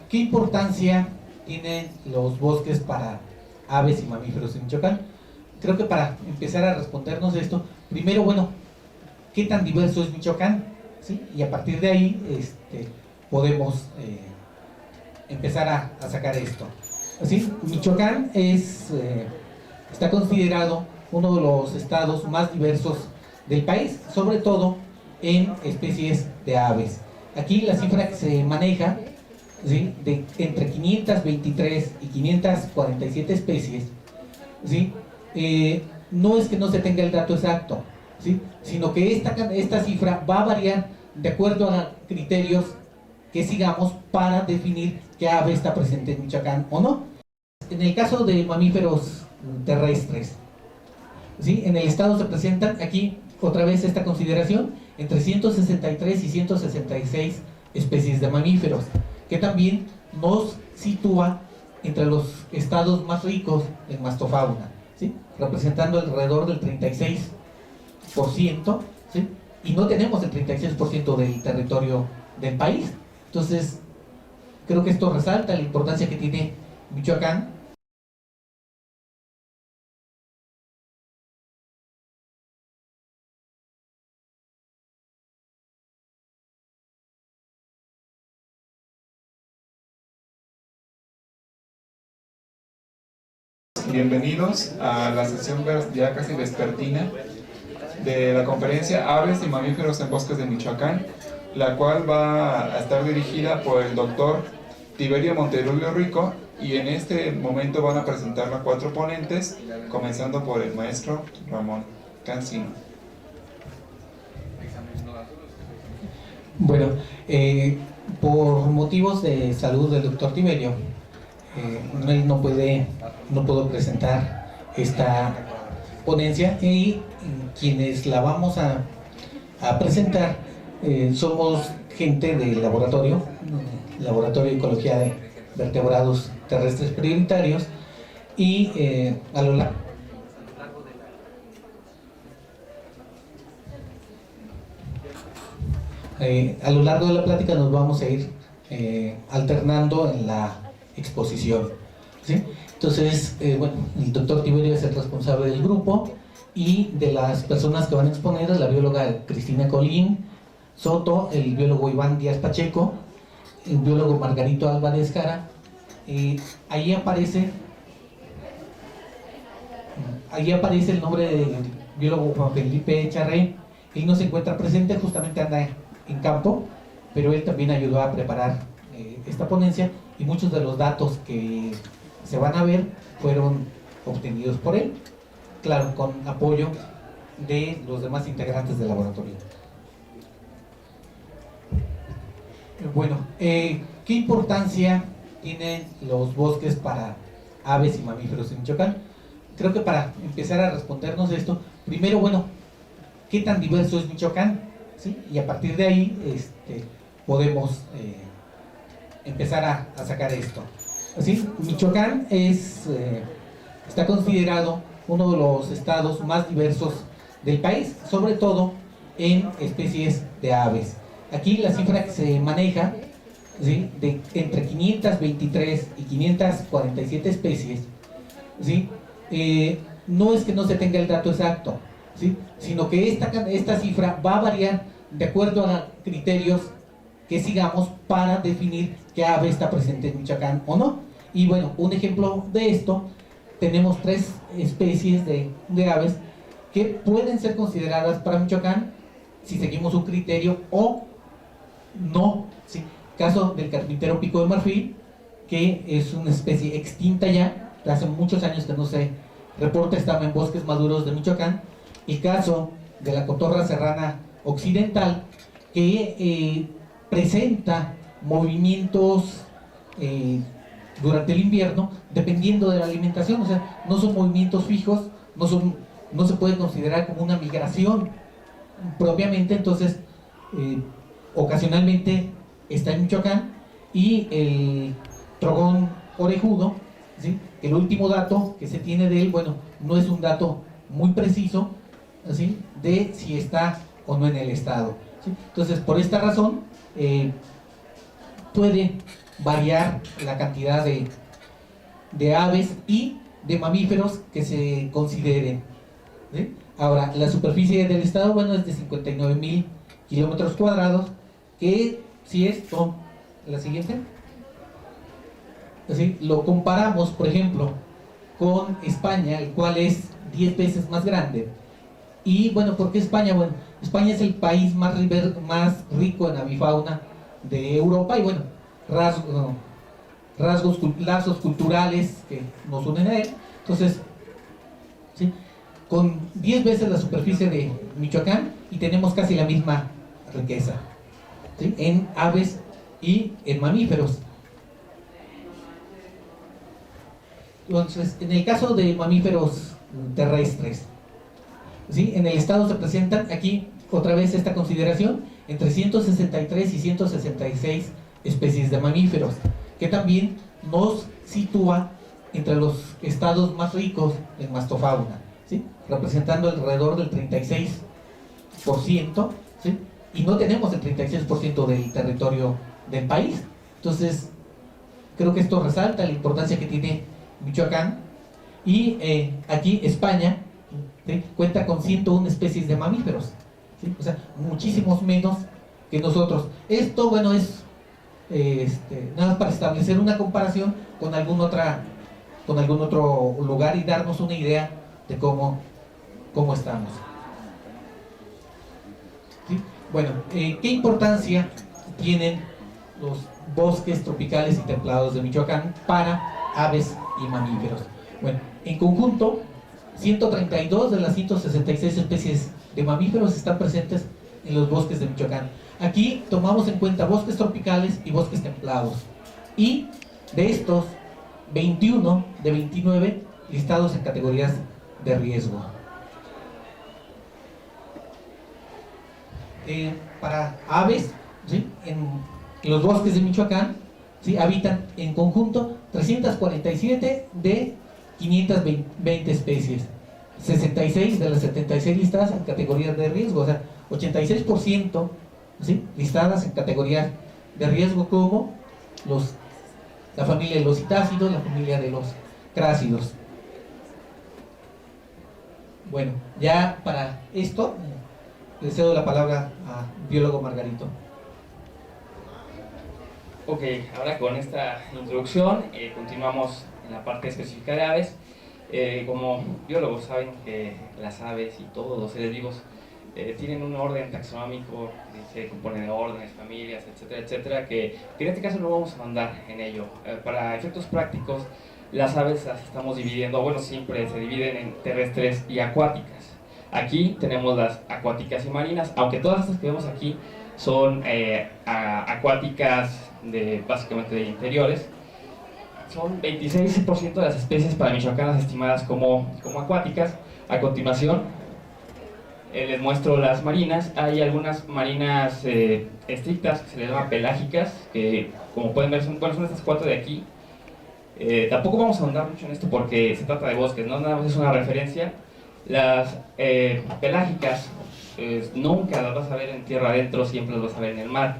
¿qué importancia tienen los bosques para aves y mamíferos en Michoacán? Creo que para empezar a respondernos esto, primero, bueno, ¿qué tan diverso es Michoacán? ¿Sí? Y a partir de ahí podemos empezar a sacar esto. ¿Sí? Michoacán está considerado uno de los estados más diversos del país, sobre todo en especies de aves. Aquí la cifra que se maneja, ¿sí?, de entre 523 y 547 especies, ¿sí? No es que no se tenga el dato exacto, ¿sí?, sino que esta cifra va a variar de acuerdo a criterios que sigamos para definir qué ave está presente en Michoacán o no. En el caso de mamíferos terrestres, ¿sí?, en el estado se presentan aquí otra vez esta consideración entre 163 y 166 especies de mamíferos, que también nos sitúa entre los estados más ricos en mastofauna, ¿sí?, representando alrededor del 36%, ¿sí?, y no tenemos el 36% del territorio del país. Entonces, creo que esto resalta la importancia que tiene Michoacán. Bienvenidos a la sesión ya casi vespertina de la conferencia Aves y Mamíferos en Bosques de Michoacán, la cual va a estar dirigida por el doctor Tiberio Monterrubio Rico, y en este momento van a presentarla 4 ponentes, comenzando por el maestro Ramón Cancino. Bueno, por motivos de salud del doctor Tiberio, él no puedo presentar esta ponencia, y quienes la vamos a presentar somos gente del laboratorio de Ecología de Vertebrados Terrestres Prioritarios, y a lo largo de la plática nos vamos a ir alternando en la exposición, ¿sí? Entonces, bueno, el doctor Tiberio es el responsable del grupo, y de las personas que van a exponer es la bióloga Cristina Colín Soto, el biólogo Iván Díaz Pacheco, el biólogo Margarito Álvarez Cara. Ahí aparece el nombre del biólogo Juan Felipe Charré. Él no se encuentra presente, justamente anda en campo, pero él también ayudó a preparar esta ponencia, y muchos de los datos que se van a ver fueron obtenidos por él, claro, con apoyo de los demás integrantes del laboratorio. Bueno, ¿qué importancia tienen los bosques para aves y mamíferos en Michoacán? Creo que para empezar a respondernos esto, primero, bueno, ¿qué tan diverso es Michoacán? ¿Sí? Y a partir de ahí podemos empezar a sacar esto. ¿Sí? Michoacán está considerado uno de los estados más diversos del país, sobre todo en especies de aves. Aquí la cifra que se maneja, ¿sí?, de entre 523 y 547 especies, ¿sí?, no es que no se tenga el dato exacto, ¿sí?, sino que esta cifra va a variar de acuerdo a criterios que sigamos para definir qué ave está presente en Michoacán o no. Y bueno, un ejemplo de esto, tenemos 3 especies de aves que pueden ser consideradas para Michoacán si seguimos un criterio o no, ¿sí? Caso del carpintero pico de marfil, que es una especie extinta ya, hace muchos años que no se reporta, estaba en bosques maduros de Michoacán. El caso de la cotorra serrana occidental, que presenta movimientos durante el invierno, dependiendo de la alimentación, o sea, no son movimientos fijos, no se puede considerar como una migración propiamente. Entonces, ocasionalmente está en Michoacán. Y el trogón orejudo, ¿sí?, el último dato que se tiene de él, bueno, no es un dato muy preciso, ¿sí?, de si está o no en el estado, ¿sí? Entonces, por esta razón, puede variar la cantidad de aves y de mamíferos que se consideren, ¿sí? Ahora, la superficie del estado, bueno, es de 59,000 kilómetros cuadrados, que si esto, la siguiente, así, lo comparamos, por ejemplo, con España, el cual es 10 veces más grande. Y bueno, ¿por qué España? Bueno, España es el país más rico en avifauna de Europa y bueno, lazos culturales que nos unen a él. Entonces, ¿sí? Con 10 veces la superficie de Michoacán y tenemos casi la misma riqueza, ¿sí? En aves y en mamíferos. Entonces, en el caso de mamíferos terrestres, ¿sí? En el estado se presentan aquí otra vez esta consideración entre 163 y 166 especies de mamíferos, que también nos sitúa entre los estados más ricos en mastofauna, ¿sí? Representando alrededor del 36%, ¿sí? Y no tenemos el 36% del territorio del país. Entonces, creo que esto resalta la importancia que tiene Michoacán. Y aquí España, ¿sí? Cuenta con 101 especies de mamíferos, ¿sí? O sea, muchísimos menos que nosotros. Esto, bueno, es nada más para establecer una comparación con algún otro lugar y darnos una idea de cómo estamos, ¿sí? Bueno, ¿qué importancia tienen los bosques tropicales y templados de Michoacán para aves y mamíferos? Bueno, en conjunto, 132 de las 166 especies de mamíferos están presentes en los bosques de Michoacán. Aquí tomamos en cuenta bosques tropicales y bosques templados. Y de estos, 21 de 29 listados en categorías de riesgo. Para aves, ¿sí? En los bosques de Michoacán, ¿sí? Habitan en conjunto 347 de 520 especies, 66 de las 76 listadas en categorías de riesgo, o sea, 86%, ¿sí? Listadas en categorías de riesgo, como la familia de los citácidos, la familia de los crácidos. Bueno, ya para esto le cedo la palabra a biólogo Margarito. Ok, ahora con esta introducción continuamos en la parte específica de aves. Como biólogos saben que las aves y todos los seres vivos tienen un orden taxonómico, se compone de órdenes, familias, etcétera, etcétera, que en este caso no vamos a andar en ello. Para efectos prácticos, las aves las estamos dividiendo, bueno, siempre se dividen en terrestres y acuáticas. Aquí tenemos las acuáticas y marinas, aunque todas estas que vemos aquí son acuáticas básicamente de interiores. Son 26% de las especies para Michoacán estimadas como acuáticas. A continuación les muestro las marinas. Hay algunas marinas estrictas que se les llama pelágicas, que como pueden ver son estas 4 de aquí. Tampoco vamos a ahondar mucho en esto porque se trata de bosques, ¿no? Nada más es una referencia. Las pelágicas nunca las vas a ver en tierra adentro, siempre las vas a ver en el mar.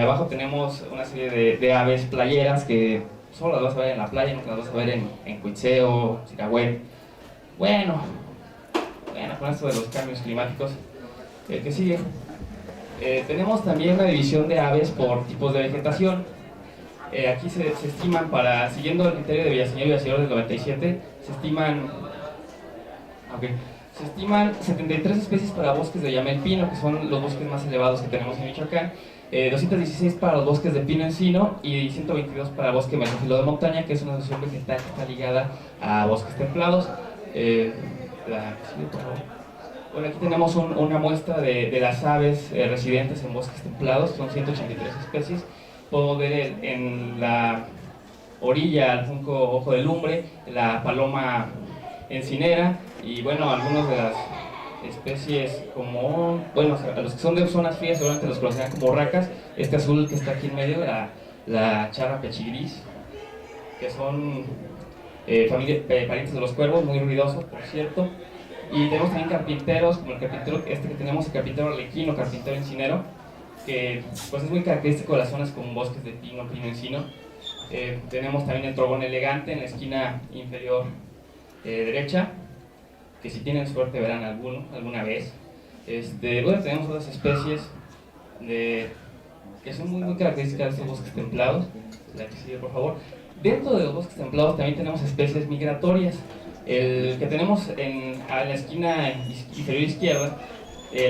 Abajo tenemos una serie de aves playeras que solo las vas a ver en la playa, nunca las vas a ver en Cuitzeo, Sirahuén. Bueno, con esto de los cambios climáticos, el que sigue. Tenemos también la división de aves por tipos de vegetación. Aquí se estiman, siguiendo el criterio de Villaseñor y Villaseñor del 97, se estiman 73 especies para bosques de Yamel Pino, que son los bosques más elevados que tenemos en Michoacán, 216 para los bosques de pino encino y 122 para bosque mesófilo de montaña, que es una asociación vegetal que está ligada a bosques templados. Bueno, aquí tenemos una muestra de las aves residentes en bosques templados, son 183 especies. Podemos ver en la orilla al junco ojo de lumbre, la paloma encinera y bueno, algunas de las especies como, bueno, a los que son de zonas frías seguramente los conocerán como racas. Este azul que está aquí en medio, la charra pechigris, que son parientes de los cuervos, muy ruidosos por cierto. Y tenemos también carpinteros, como el carpintero que tenemos, el carpintero arlequino, carpintero encinero, que pues es muy característico de las zonas con bosques de pino, encino. Tenemos también el trogón elegante en la esquina inferior derecha, que si tienen suerte verán alguna vez. Bueno, tenemos otras especies que son muy características de estos bosques templados. La que sigue, por favor. Dentro de los bosques templados también tenemos especies migratorias. El que tenemos a la esquina inferior izquierda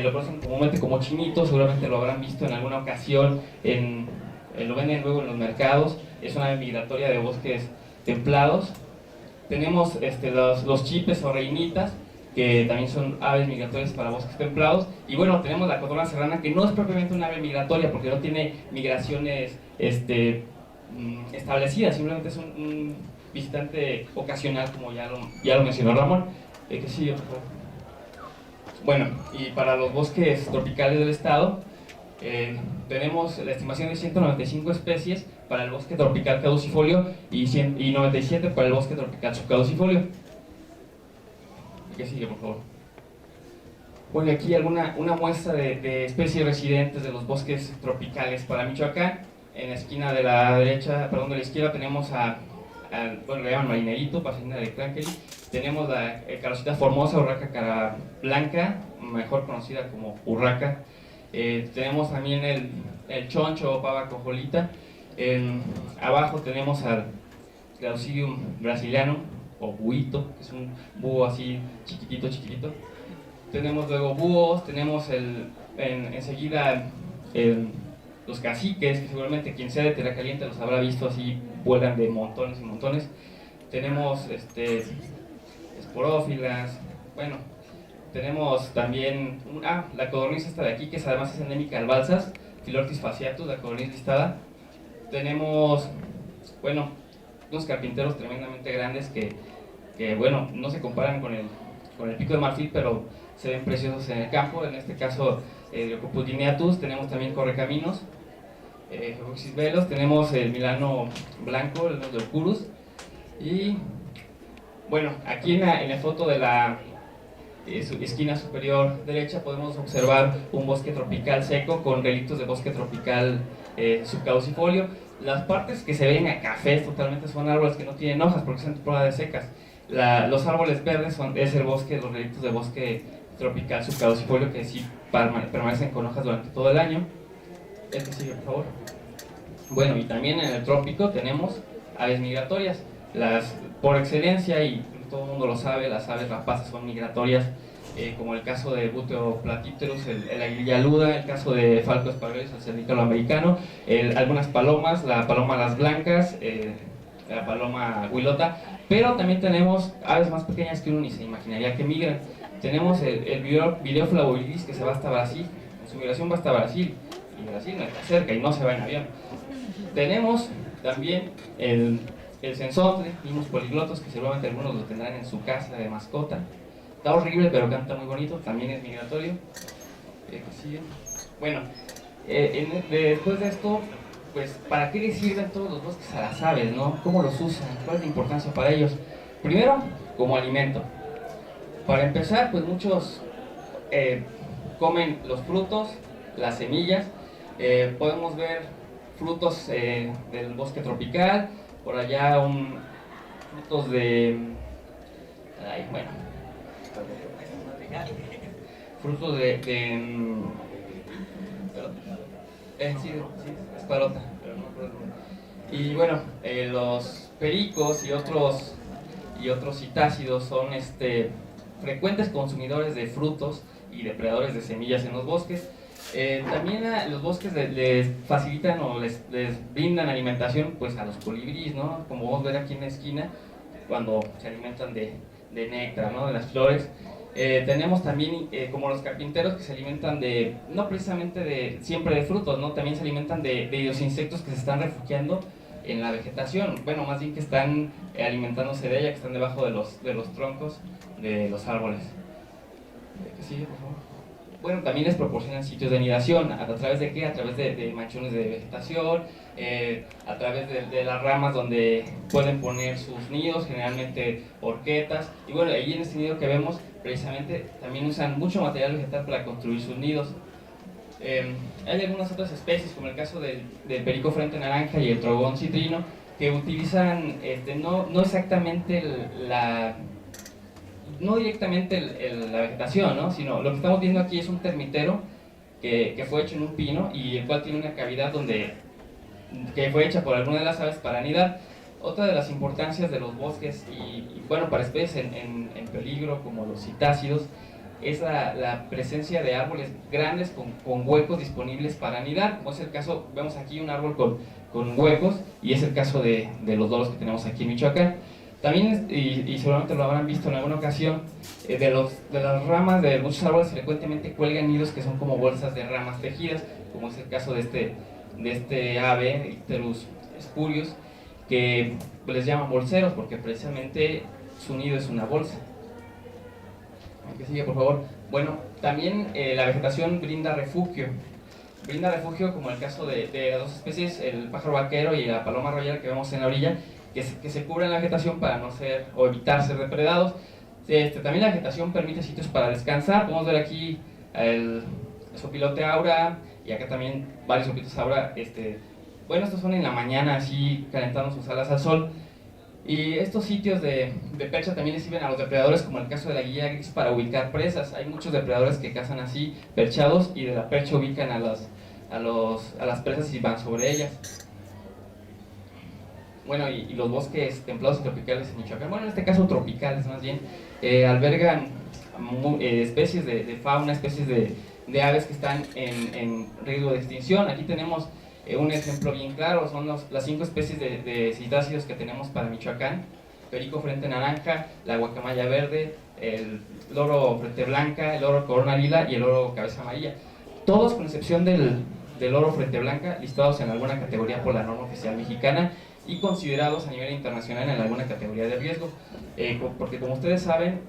lo conocen comúnmente como chinito, seguramente lo habrán visto en alguna ocasión, lo venden luego en los mercados. Es una ave migratoria de bosques templados. Tenemos los chipes o reinitas, que también son aves migratorias para bosques templados. Y bueno, tenemos la cotorra serrana, que no es propiamente una ave migratoria porque no tiene migraciones establecidas, simplemente es un visitante ocasional, como ya lo mencionó Ramón. Que sigue, por favor. Bueno, y para los bosques tropicales del estado, tenemos la estimación de 195 especies para el bosque tropical caducifolio y 97 para el bosque tropical subcaducifolio. ¿Qué sigue, por favor? Bueno, y aquí una muestra de especies residentes de los bosques tropicales para Michoacán. En la esquina de la derecha, perdón, de la izquierda tenemos bueno, le llaman marinerito, pasina de Crankelly. Tenemos la carosita formosa, urraca cara blanca, mejor conocida como urraca. Tenemos también el choncho o pava cojolita. Abajo tenemos al Clausidium brasiliano o buito, que es un búho así chiquitito. Tenemos luego búhos, tenemos enseguida los caciques, que seguramente quien sea de Tierra Caliente los habrá visto, así vuelan de montones y montones. Tenemos esporófilas, bueno, tenemos también la codorniz esta de aquí, que además es endémica al Balsas, Phylortis fasciatus, la codorniz listada. Tenemos, bueno, unos carpinteros tremendamente grandes que bueno, no se comparan con el pico de marfil, pero se ven preciosos en el campo. En este caso, Leucopus lineatus. Tenemos también correcaminos, Geoxis velos. Tenemos el milano blanco, el Leucurus. Y bueno, aquí en la foto de la esquina superior derecha podemos observar un bosque tropical seco con relictos de bosque tropical subcaducifolio. Las partes que se ven a cafés totalmente son árboles que no tienen hojas porque son temporadas secas. Los árboles verdes es el bosque, los relictos de bosque tropical subcaducifolio, que sí permanecen con hojas durante todo el año. El que sigue, por favor. Bueno, y también en el trópico tenemos aves migratorias. Por excelencia, y todo el mundo lo sabe, las aves rapaces son migratorias, como el caso de Buteo platipterus, el aguililla aluda, el caso de Falco espareus, el cernícalo americano, algunas palomas, la paloma las blancas, la paloma huilota, pero también tenemos aves más pequeñas que uno ni se imaginaría que migran. Tenemos el Vireo flavoides, que se va hasta Brasil, en su migración va hasta Brasil, y Brasil no está cerca y no se va en avión. Tenemos también el censontle, mismos poliglotos, que seguramente algunos lo tendrán en su casa de mascota. Está horrible, pero canta muy bonito, también es migratorio. Bueno, después de esto, pues, ¿para qué les sirven todos los bosques a las aves, no? ¿Cómo los usan? ¿Cuál es la importancia para ellos? Primero, como alimento. Para empezar, pues muchos comen los frutos, las semillas. Podemos ver frutos del bosque tropical, por allá frutos de... bueno, frutos sí, esparota, pero no recuerdo. Y bueno, los pericos y otros citácidos son frecuentes consumidores de frutos y depredadores de semillas en los bosques. También los bosques les facilitan o les brindan alimentación pues a los colibríes, ¿no? Como vamos a ver aquí en la esquina, cuando se alimentan de néctar, ¿no? De las flores. Tenemos también como los carpinteros, que se alimentan no precisamente siempre de frutos, ¿no? También se alimentan de los insectos que se están refugiando en la vegetación, bueno, más bien que están alimentándose de ella, que están debajo de los troncos de los árboles. ¿Qué sigue, por favor? Bueno, también les proporcionan sitios de anidación. ¿A través de qué? A través de manchones de vegetación, a través de las ramas donde pueden poner sus nidos, generalmente horquetas. Y bueno, ahí en este nido que vemos, precisamente también usan mucho material vegetal para construir sus nidos. Hay algunas otras especies, como el caso del perico frente naranja y el trogón citrino, que utilizan no exactamente no directamente la vegetación, ¿no? Sino lo que estamos viendo aquí es un termitero que fue hecho en un pino y el cual tiene una cavidad que fue hecha por alguna de las aves para anidar. Otra de las importancias de los bosques bueno, para especies en peligro como los citácidos es la presencia de árboles grandes con huecos disponibles para anidar, como es el caso, vemos aquí un árbol con huecos, y es el caso de los dolos que tenemos aquí en Michoacán. También, y seguramente lo habrán visto en alguna ocasión, de las ramas de muchos árboles frecuentemente cuelgan nidos que son como bolsas de ramas tejidas, como es el caso de este ave, Icterus spurius, que les llaman bolseros porque precisamente su nido es una bolsa. Que sigue, por favor. Bueno, también la vegetación brinda refugio. Brinda refugio, como el caso de las dos especies, el pájaro vaquero y la paloma royal que vemos en la orilla, que se cubren la vegetación para no ser o evitar ser depredados. También la vegetación permite sitios para descansar. Podemos ver aquí el sopilote aura y acá también varios sopilotes aura. Bueno, estos son en la mañana, así calentando sus alas al sol. Y estos sitios de percha también les sirven a los depredadores, como el caso de la guía gris, para ubicar presas. Hay muchos depredadores que cazan así, perchados, y de la percha ubican a las presas y van sobre ellas. Bueno, y los bosques templados y tropicales en Michoacán, bueno, en este caso tropicales más bien, albergan especies de fauna, especies de aves que están en riesgo de extinción. Aquí tenemos un ejemplo bien claro, son las 5 especies de citácidos que tenemos para Michoacán: perico frente naranja, la guacamaya verde, el loro frente blanca, el loro corona lila y el loro cabeza amarilla. Todos, con excepción del loro frente blanca, listados en alguna categoría por la norma oficial mexicana y considerados a nivel internacional en alguna categoría de riesgo, porque como ustedes saben,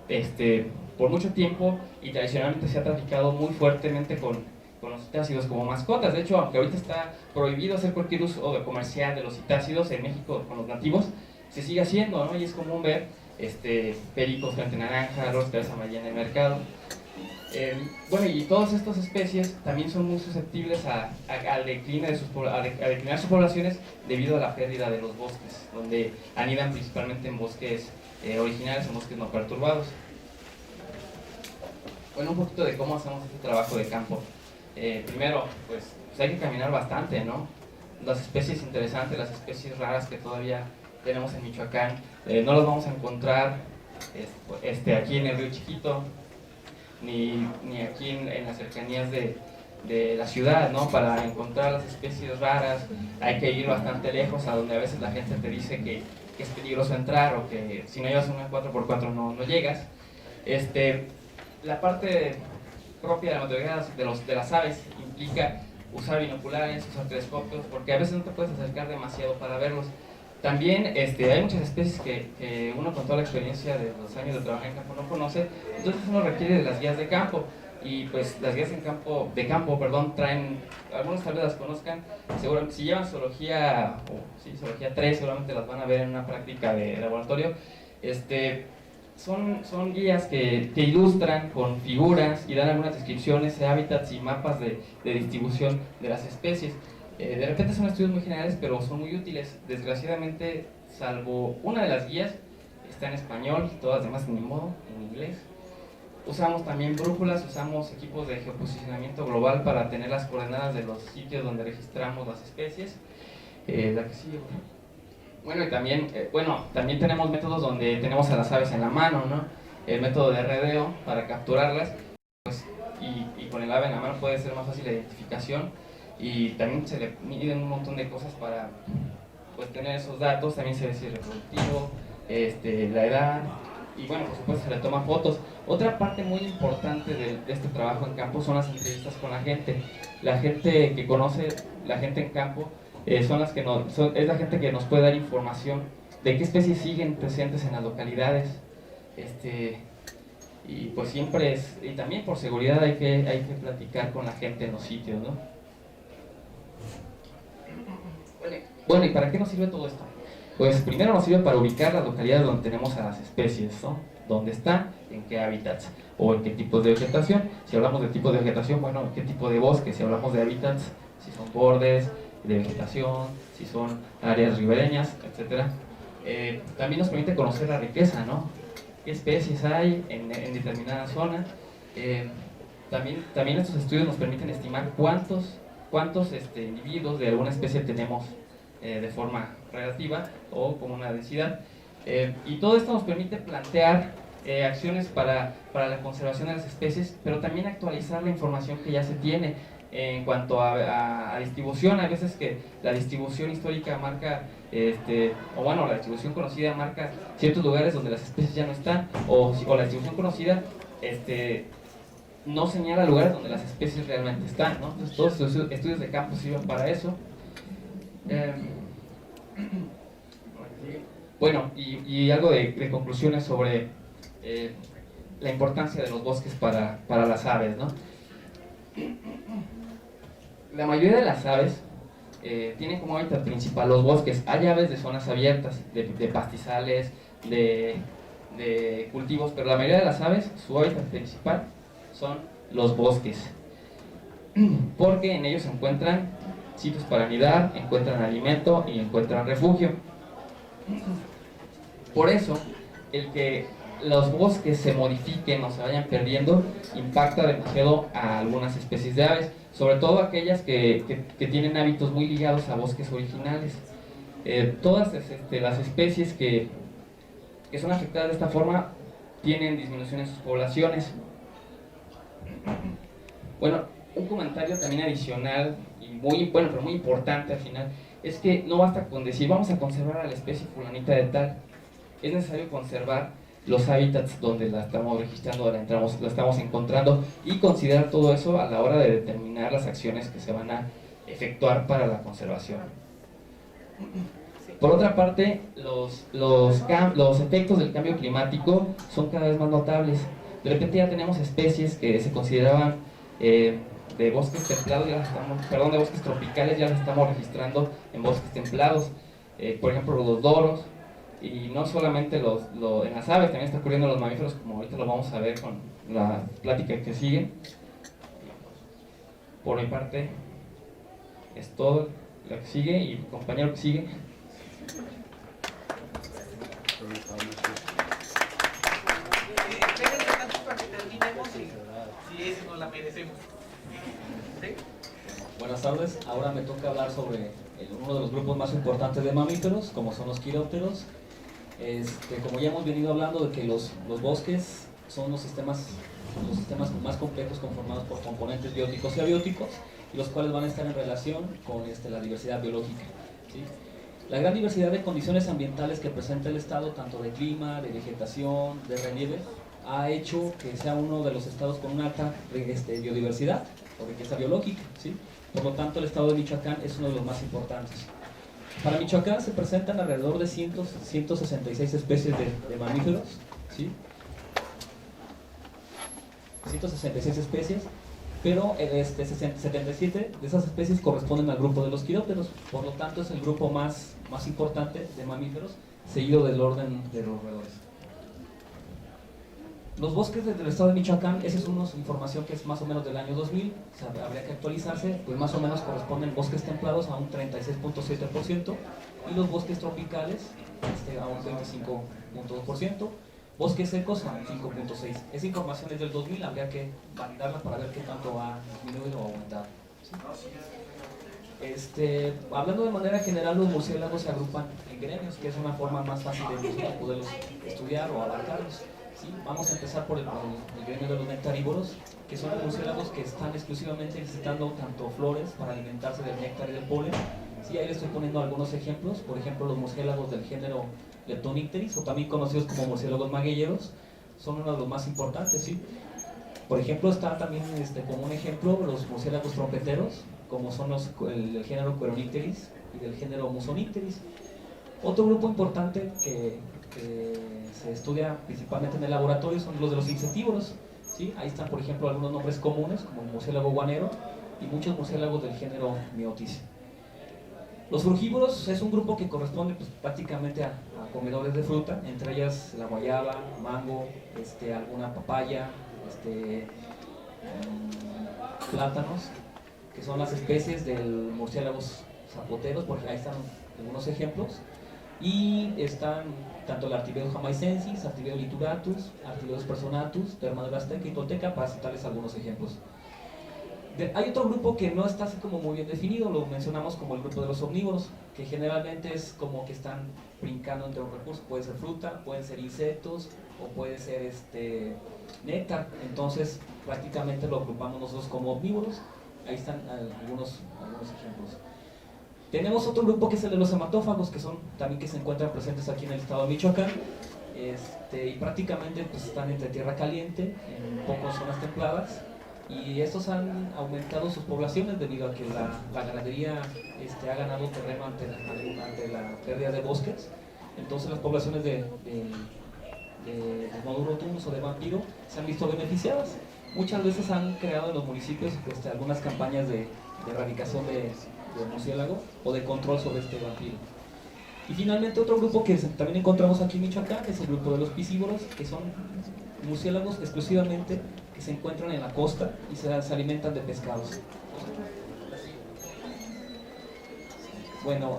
por mucho tiempo y tradicionalmente se ha traficado muy fuertemente con los citácidos como mascotas. De hecho, aunque ahorita está prohibido hacer cualquier uso comercial de los citácidos en México con los nativos, se sigue haciendo, ¿no? Y es común ver pericos frente naranja, loros cabeza amarilla en el mercado. Bueno, y todas estas especies también son muy susceptibles al declinar sus poblaciones debido a la pérdida de los bosques, donde anidan principalmente en bosques originales, en bosques no perturbados. Bueno, un poquito de cómo hacemos este trabajo de campo. Primero, pues hay que caminar bastante, ¿no? Las especies interesantes, las especies raras que todavía tenemos en Michoacán, no las vamos a encontrar aquí en el Río Chiquito, ni aquí en las cercanías de la ciudad, ¿no? Para encontrar las especies raras hay que ir bastante lejos, a donde a veces la gente te dice que es peligroso entrar, o que si no llevas una 4x4 no llegas. La parte propia de la maternidad de las aves implica usar binoculares, usar telescopios, porque a veces no te puedes acercar demasiado para verlos. También hay muchas especies que uno, con toda la experiencia de los años de trabajar en campo, no conoce, entonces uno requiere de las guías de campo. Y pues las guías de campo, traen, algunos tal vez las conozcan, seguramente si llevan zoología 3, seguramente las van a ver en una práctica de laboratorio. Son guías que ilustran con figuras y dan algunas descripciones de hábitats y mapas de distribución de las especies. De repente son estudios muy generales, pero son muy útiles. Desgraciadamente, salvo una de las guías, está en español, todas las demás ni modo, en inglés. Usamos también brújulas, usamos equipos de geoposicionamiento global para tener las coordenadas de los sitios donde registramos las especies. La que sigue. Bueno, y también tenemos métodos donde tenemos a las aves en la mano, ¿no? El método de redeo para capturarlas, pues, y con el ave en la mano puede ser más fácil la identificación, y también se le miden un montón de cosas para, pues, tener esos datos. También se ve si es reproductivo, la edad, y bueno, por supuesto se le toman fotos. Otra parte muy importante de este trabajo en campo son las entrevistas con la gente. La gente que conoce, la gente en campo, es la gente que nos puede dar información de qué especies siguen presentes en las localidades, y pues siempre y también por seguridad hay que platicar con la gente en los sitios, ¿no? Bueno, ¿y para qué nos sirve todo esto? Pues primero nos sirve para ubicar las localidades donde tenemos a las especies, ¿no? Dónde están, en qué hábitats o en qué tipo de vegetación. Si hablamos de tipo de vegetación, bueno, qué tipo de bosque. Si hablamos de hábitats, si son bordes de vegetación, si son áreas ribereñas, etc. También nos permite conocer la riqueza, ¿no? ¿Qué especies hay en determinada zona? También estos estudios nos permiten estimar cuántos individuos de alguna especie tenemos de forma relativa o como una densidad. Y todo esto nos permite plantear acciones para la conservación de las especies, pero también actualizar la información que ya se tiene en cuanto a distribución. Hay veces que la distribución histórica marca, la distribución conocida marca ciertos lugares donde las especies ya no están, o la distribución conocida no señala lugares donde las especies realmente están, ¿no? Entonces todos estos estudios de campo sirven para eso. Bueno, y algo de conclusiones sobre la importancia de los bosques para las aves, ¿no? La mayoría de las aves tienen como hábitat principal los bosques. Hay aves de zonas abiertas, de pastizales, de cultivos, pero la mayoría de las aves, su hábitat principal son los bosques, porque en ellos se encuentran sitios para anidar, encuentran alimento y encuentran refugio. Por eso, el que los bosques se modifiquen o se vayan perdiendo impacta demasiado a algunas especies de aves, sobre todo aquellas que tienen hábitos muy ligados a bosques originales. Todas las especies que son afectadas de esta forma tienen disminución en sus poblaciones. Bueno, un comentario también adicional y pero muy importante al final, es que no basta con decir vamos a conservar a la especie fulanita de tal. Es necesario conservar los hábitats donde la estamos registrando, la estamos encontrando, y considerar todo eso a la hora de determinar las acciones que se van a efectuar para la conservación. Por otra parte, los efectos del cambio climático son cada vez más notables. De repente ya tenemos especies que se consideraban de bosques templados, de bosques tropicales, ya las estamos registrando en bosques templados. Por ejemplo, los doros, y no solamente en las aves, también está ocurriendo en los mamíferos, como ahorita lo vamos a ver con la plática que sigue. Por mi parte, es todo lo que sigue, y el compañero que sigue. Para que terminemos y si eso nos la merecemos. ¿Sí? Buenas tardes, ahora me toca hablar sobre uno de los grupos más importantes de mamíferos, como son los quirópteros. Como ya hemos venido hablando de que los bosques son los sistemas más complejos conformados por componentes bióticos y abióticos, y los cuales van a estar en relación con la diversidad biológica, ¿sí? La gran diversidad de condiciones ambientales que presenta el estado, tanto de clima, de vegetación, de relieve, ha hecho que sea uno de los estados con una alta biodiversidad o riqueza biológica, ¿sí? Por lo tanto, el estado de Michoacán es uno de los más importantes. Para Michoacán se presentan alrededor de 166 especies de mamíferos, ¿sí? 166 especies, pero 77 de esas especies corresponden al grupo de los quirópteros. Por lo tanto, es el grupo más importante de mamíferos, seguido del orden de los roedores. Los bosques del estado de Michoacán, esa es una información que es más o menos del año 2000, o sea, habría que actualizarse, pues más o menos corresponden bosques templados a un 36.7% y los bosques tropicales a un 25.2%, bosques secos a un 5.6%. Esa información es del 2000, habría que validarla para ver qué tanto ha disminuido o aumentado, ¿sí? Hablando de manera general, los murciélagos se agrupan en gremios, que es una forma más fácil de poderlos estudiar o abarcarlos. ¿Sí? Vamos a empezar por el gremio de los nectarívoros, que son los murciélagos que están exclusivamente necesitando tanto flores para alimentarse del néctar y del polen. Sí, ahí les estoy poniendo algunos ejemplos. Por ejemplo, los murciélagos del género Leptonicteris, o también conocidos como murciélagos magueyeros, son uno de los más importantes, ¿sí? Por ejemplo, está también como un ejemplo los murciélagos trompeteros, como son del género Queronicteris y del género Musonicteris. Otro grupo importante que se estudia principalmente en el laboratorio son los de los insectívoros, ¿sí? Ahí están, por ejemplo, algunos nombres comunes como el murciélago guanero y muchos murciélagos del género Myotis. Los frugívoros es un grupo que corresponde pues, prácticamente a comedores de fruta, entre ellas la guayaba, mango, alguna papaya, plátanos, que son las especies del murciélagos zapoteros, porque ahí están algunos ejemplos. Y están tanto el Artibeus jamaicensis, Artibeus lituratus, Artibeus personatus, Termadura azteca y tolteca, para citarles algunos ejemplos. Hay otro grupo que no está así como muy bien definido, lo mencionamos como el grupo de los omnívoros, que generalmente es como que están brincando entre los recursos, puede ser fruta, pueden ser insectos o puede ser néctar. Entonces prácticamente lo agrupamos nosotros como omnívoros. Ahí están algunos ejemplos. Tenemos otro grupo que es el de los hematófagos, que son también que se encuentran presentes aquí en el estado de Michoacán, y prácticamente pues, están entre tierra caliente, en pocas zonas templadas, y estos han aumentado sus poblaciones debido a que la ganadería ha ganado terreno ante la pérdida de bosques. Entonces las poblaciones de Modurotunus o de vampiro se han visto beneficiadas. Muchas veces han creado en los municipios algunas campañas de erradicación de murciélago o de control sobre este vampiro. Y finalmente otro grupo que también encontramos aquí en Michoacán es el grupo de los piscívoros, que son murciélagos exclusivamente que se encuentran en la costa y se alimentan de pescados. Bueno,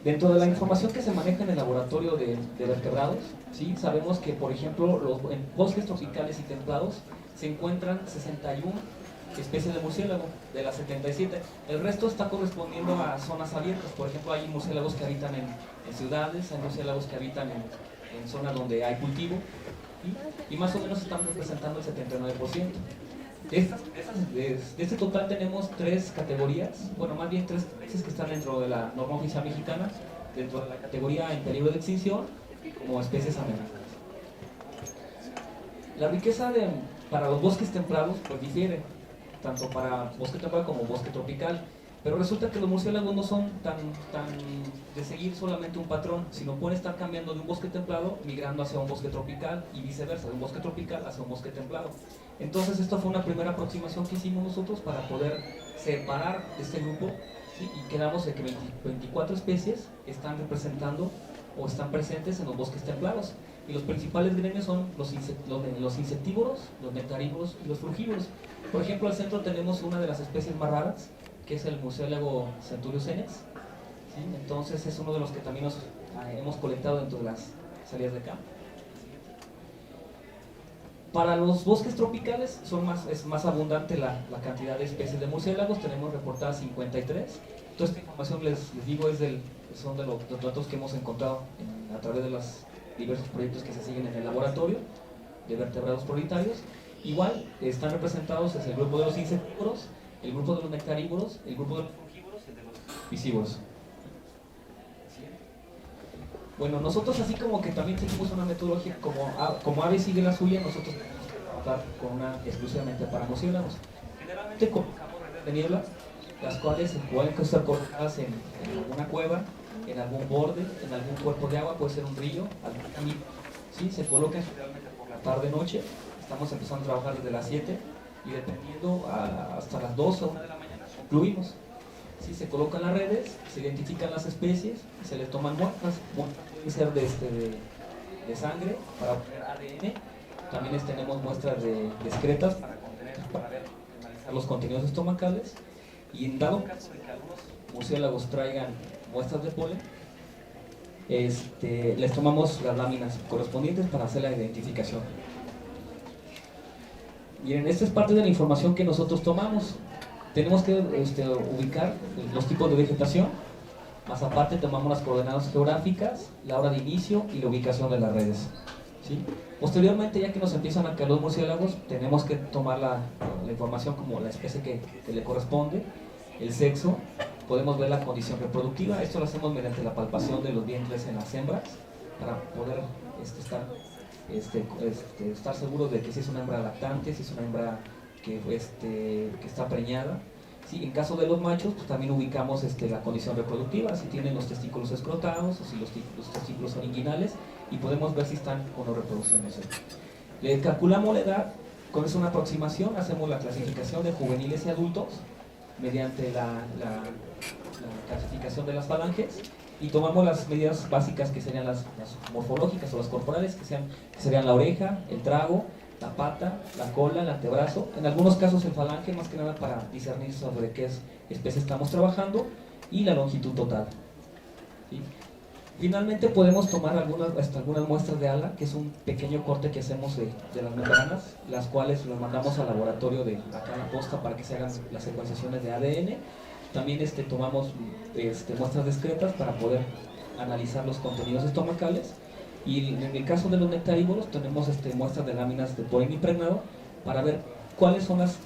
dentro de la información que se maneja en el laboratorio de vertebrados, ¿sí? Sabemos que, por ejemplo, en bosques tropicales y templados se encuentran 61 especies de murciélago, de las 77. El resto está correspondiendo a zonas abiertas. Por ejemplo, hay murciélagos que habitan en ciudades, hay murciélagos que habitan en zonas donde hay cultivo, ¿sí? Y más o menos están representando el 79%. De este total tenemos 3 categorías, bueno, más bien 3 especies que están dentro de la norma oficial mexicana, dentro de la categoría en peligro de extinción, como especies amenazadas. La riqueza para los bosques templados pues difiere, tanto para bosque templado como bosque tropical, pero resulta que los murciélagos no son tan de seguir solamente un patrón, sino pueden estar cambiando de un bosque templado, migrando hacia un bosque tropical y viceversa, de un bosque tropical hacia un bosque templado. Entonces esta fue una primera aproximación que hicimos nosotros para poder separar este grupo, ¿sí? Y quedamos de que 24 especies están representando o están presentes en los bosques templados. Y los principales gremios son los insectívoros, los nectarívoros y los frugívoros. Por ejemplo, al centro tenemos una de las especies más raras, que es el murciélago Centurius enex, ¿sí? Entonces es uno de los que también hemos colectado dentro de las salidas de campo. Para los bosques tropicales es más abundante la cantidad de especies de murciélagos, tenemos reportadas 53. Toda esta información les digo son de los datos que hemos encontrado a través de los diversos proyectos que se siguen en el laboratorio de vertebrados prioritarios. Igual están representados es el grupo de los insectívoros, el grupo de los nectarívoros, el grupo de los frugívoros y el de los piscívoros. Bueno, nosotros así como que también seguimos una metodología, como AVE sigue la suya, nosotros tenemos que trabajar con una exclusivamente para murciélagos. Generalmente colocamos redes de niebla, las cuales pueden estar colocadas en alguna cueva, en algún borde, en algún cuerpo de agua, puede ser un río, algún camino, ¿sí? Se colocan generalmente por la tarde-noche, estamos empezando a trabajar desde las 7 y dependiendo hasta las 2 o 1 de la mañana concluimos. ¿Sí? Se colocan las redes, se identifican las especies y se les toman muestras. Pueden ser de sangre para obtener ADN. También tenemos muestras de excretas para analizar los contenidos estomacales. Y en dado caso de que algunos murciélagos traigan muestras de polen, les tomamos las láminas correspondientes para hacer la identificación. Miren, esta es parte de la información que nosotros tomamos. Tenemos que ubicar los tipos de vegetación, más aparte tomamos las coordenadas geográficas, la hora de inicio y la ubicación de las redes, ¿sí? Posteriormente, ya que nos empiezan a caer los murciélagos, tenemos que tomar la información como la especie que le corresponde, el sexo, podemos ver la condición reproductiva. Esto lo hacemos mediante la palpación de los vientres en las hembras para poder estar seguros de que si es una hembra lactante, si es una hembra que está preñada. Sí, en caso de los machos, pues también ubicamos la condición reproductiva, si tienen los testículos escrotados o si los testículos son inguinales, y podemos ver si están o no reproduciéndose. Le calculamos la edad, con eso una aproximación, hacemos la clasificación de juveniles y adultos, mediante la clasificación de las falanges, y tomamos las medidas básicas que serían las morfológicas o las corporales, que serían la oreja, el trago, la pata, la cola, el antebrazo, en algunos casos el falange, más que nada para discernir sobre qué especie estamos trabajando, y la longitud total. ¿Sí? Finalmente podemos tomar algunas muestras de ala, que es un pequeño corte que hacemos de las membranas, las cuales las mandamos al laboratorio de acá en la posta para que se hagan las secuenciaciones de ADN. También tomamos muestras discretas para poder analizar los contenidos estomacales, y en el caso de los nectarívoros tenemos muestras de láminas de polen impregnado para ver cuáles son las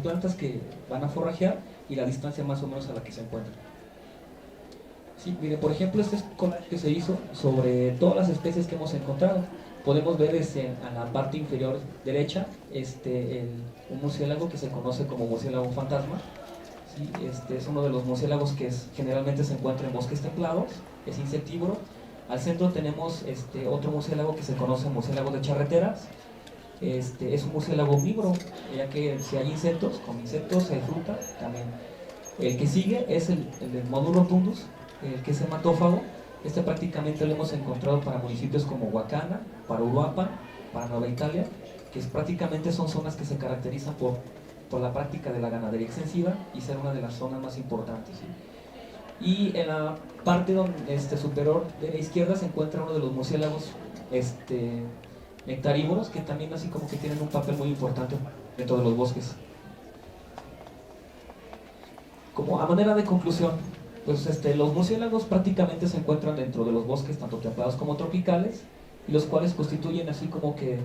plantas que van a forrajear y la distancia más o menos a la que se encuentran. Sí, mire, por ejemplo, este es un collage que se hizo sobre todas las especies que hemos encontrado. Podemos ver a la parte inferior derecha un murciélago que se conoce como murciélago fantasma. ¿Sí? Es uno de los murciélagos que generalmente se encuentra en bosques templados, es insectívoro. Al centro tenemos otro murciélago que se conoce murciélago de charreteras. Es un murciélago omnívoro, ya que si hay insectos, con insectos hay fruta también. El que sigue es el Modus rotundus, el que es hematófago. Prácticamente lo hemos encontrado para municipios como Huacana, para Uruapan, para Nueva Italia, que prácticamente son zonas que se caracterizan por la práctica de la ganadería extensiva y ser una de las zonas más importantes. ¿Sí? Y en la parte superior de la izquierda se encuentra uno de los murciélagos nectarívoros, que también así como que tienen un papel muy importante dentro de los bosques. Como a manera de conclusión, pues los murciélagos prácticamente se encuentran dentro de los bosques tanto templados como tropicales, y los cuales constituyen así como que es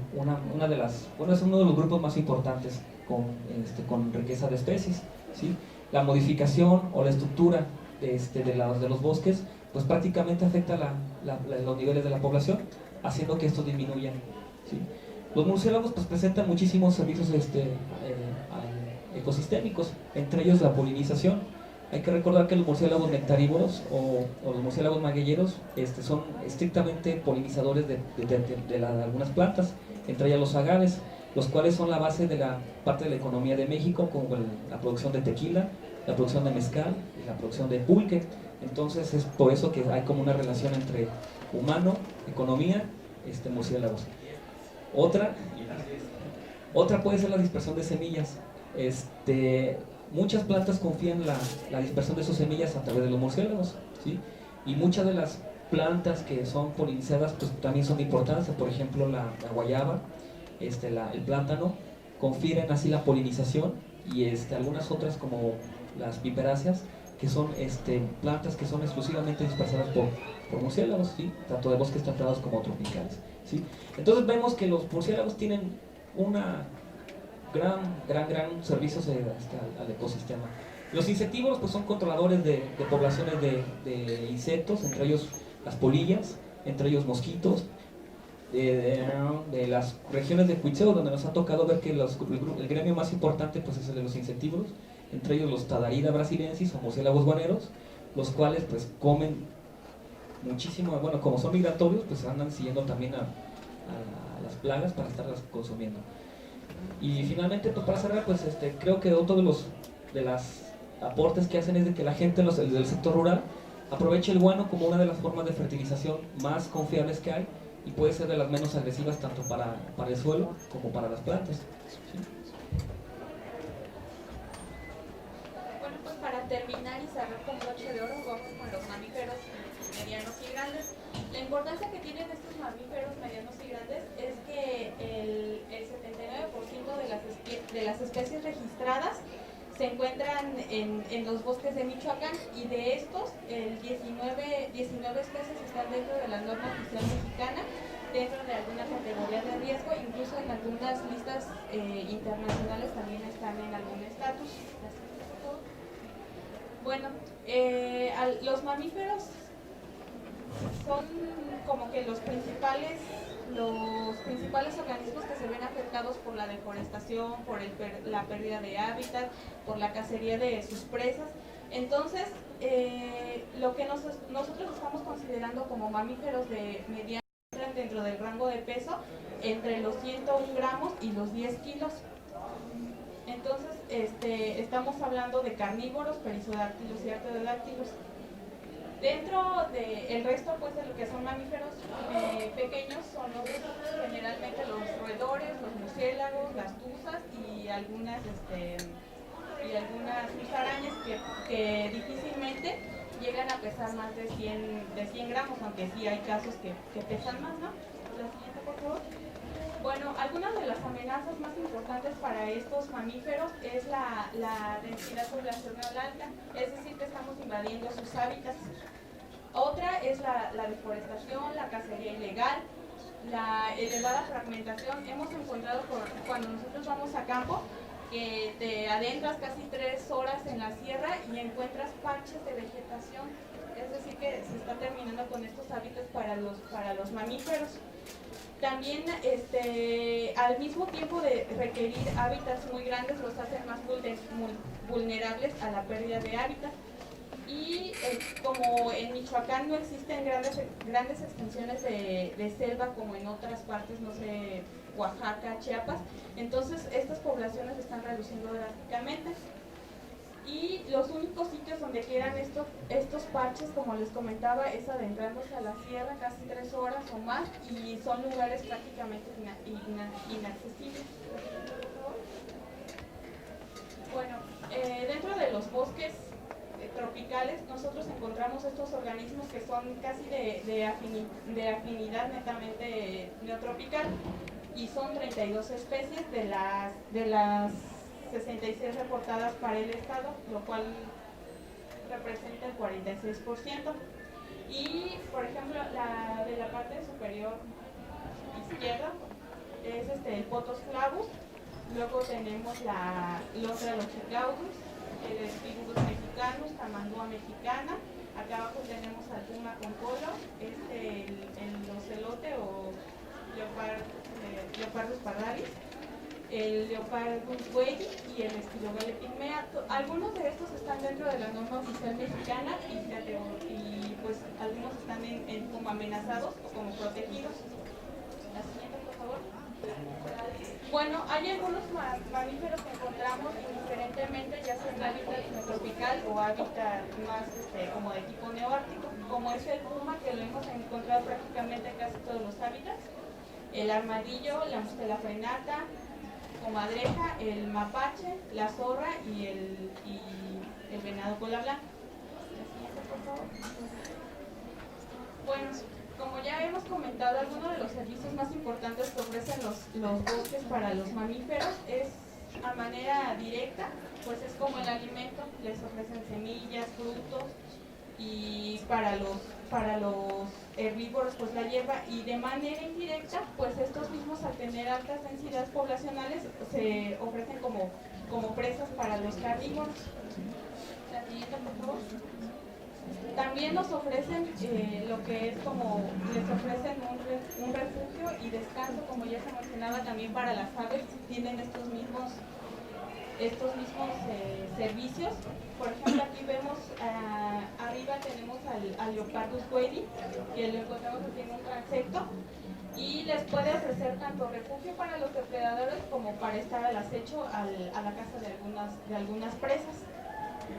uno de los grupos más importantes con riqueza de especies. ¿Sí? La modificación o la estructura de los bosques pues prácticamente afecta los niveles de la población, haciendo que estos disminuyan. ¿Sí? Los murciélagos pues presentan muchísimos servicios ecosistémicos, entre ellos la polinización. Hay que recordar que los murciélagos nectarívoros o los murciélagos maguilleros son estrictamente polinizadores de algunas plantas, entre ellas los agaves, los cuales son la base de la parte de la economía de México, como la producción de tequila, la producción de mezcal y la producción de pulque. Entonces es por eso que hay como una relación entre humano, economía, murciélagos. Otra puede ser la dispersión de semillas. Muchas plantas confían la dispersión de sus semillas a través de los murciélagos, ¿sí? Y muchas de las plantas que son polinizadas pues también son de importancia. Por ejemplo, la guayaba, el plátano, confieren así la polinización, y algunas otras como las piperáceas, que son plantas que son exclusivamente dispersadas por murciélagos, ¿sí? Tanto de bosques templados como tropicales, ¿sí? Entonces vemos que los murciélagos tienen una gran servicio al ecosistema. Los insectívoros pues son controladores de poblaciones de insectos, entre ellos las polillas, entre ellos mosquitos, de las regiones de Cuitzeo, donde nos ha tocado ver que el gremio más importante pues es el de los insectívoros, entre ellos los Tadarida brasiliensis o murciélagos guaneros, los cuales pues comen muchísimo, bueno, como son migratorios pues andan siguiendo también a las plagas para estarlas consumiendo. Y finalmente, pues para cerrar, pues creo que otro de los aportes que hacen es de que la gente del sector rural aproveche el guano como una de las formas de fertilización más confiables que hay, y puede ser de las menos agresivas tanto para el suelo como para las plantas. ¿Sí? Bueno, pues para terminar y cerrar con broche de oro, vamos con los mamíferos medianos y grandes. La importancia que tienen estos mamíferos medianos y grandes es que el 79% de las especies registradas se encuentran en los bosques de Michoacán, y de estos, el 19 especies están dentro de la norma oficial mexicana, dentro de alguna categoría de riesgo, incluso en algunas listas internacionales también están en algún estatus. Bueno, los mamíferos son como que los principales organismos que se ven afectados por la deforestación, por la pérdida de hábitat, por la cacería de sus presas. Entonces, lo que nosotros estamos considerando como mamíferos de mediano entran dentro del rango de peso entre los 101 gramos y los 10 kilos. Entonces, estamos hablando de carnívoros, perisodáctilos y artiodáctilos. Dentro del resto pues, de lo que son mamíferos pequeños son generalmente los roedores, los murciélagos, las tuzas y algunas musarañas que difícilmente llegan a pesar más de 100 gramos, aunque sí hay casos que pesan más, ¿no? La siguiente, por favor. Bueno, algunas de las amenazas más importantes para estos mamíferos es la densidad poblacional alta, es decir, que estamos invadiendo sus hábitats. Otra es la deforestación, la cacería ilegal, la elevada fragmentación. Hemos encontrado cuando nosotros vamos a campo que te adentras casi 3 horas en la sierra y encuentras parches de vegetación, es decir, que se está terminando con estos hábitats para los mamíferos. También al mismo tiempo de requerir hábitats muy grandes los hacen más vulnerables a la pérdida de hábitat. Y como en Michoacán no existen grandes extensiones de selva como en otras partes, no sé, Oaxaca, Chiapas, entonces estas poblaciones están reduciendo drásticamente. Y los únicos sitios donde quedan estos parches, como les comentaba, es adentrándose a la sierra casi 3 horas o más y son lugares prácticamente inaccesibles. Bueno, dentro de los bosques tropicales nosotros encontramos estos organismos que son casi de afinidad netamente neotropical y son 32 especies de las 66 reportadas para el estado, lo cual representa el 46%. Y por ejemplo la de la parte superior izquierda es el Potos flavus, luego tenemos los Ralochicaudus, el Spigurus mexicanus, Tamandua mexicana, acá abajo tenemos al puma con colo, el ocelote o Leopardus pardalis, el Leopardus güeyi y el Stylogalia pygmea. Algunos de estos están dentro de la norma oficial mexicana y pues algunos están como amenazados o como protegidos. La siguiente, por favor. Bueno, hay algunos mamíferos que encontramos indiferentemente, ya sea en hábitat neotropical o hábitat más como de tipo neoártico, como es el puma, que lo hemos encontrado prácticamente en casi todos los hábitats, el armadillo, la mustela frenata, comadreja, el mapache, la zorra y el venado cola blanca. La siguiente, por favor. Bueno, como ya hemos comentado, algunos de los servicios más importantes que ofrecen los bosques para los mamíferos es a manera directa, pues es como el alimento, les ofrecen semillas, frutos, y para los herbívoros pues la hierba, y de manera indirecta pues estos mismos, al tener altas densidades poblacionales, se ofrecen como presas para los carnívoros. La siguiente, por favor. También nos ofrecen lo que es como, les ofrecen un refugio y descanso, como ya se mencionaba, también para las aves tienen estos mismos servicios. Por ejemplo, aquí vemos arriba tenemos al Leopardus güeyi, que lo encontramos aquí en un transecto, y les puede ofrecer tanto refugio para los depredadores como para estar al acecho a la caza de algunas presas.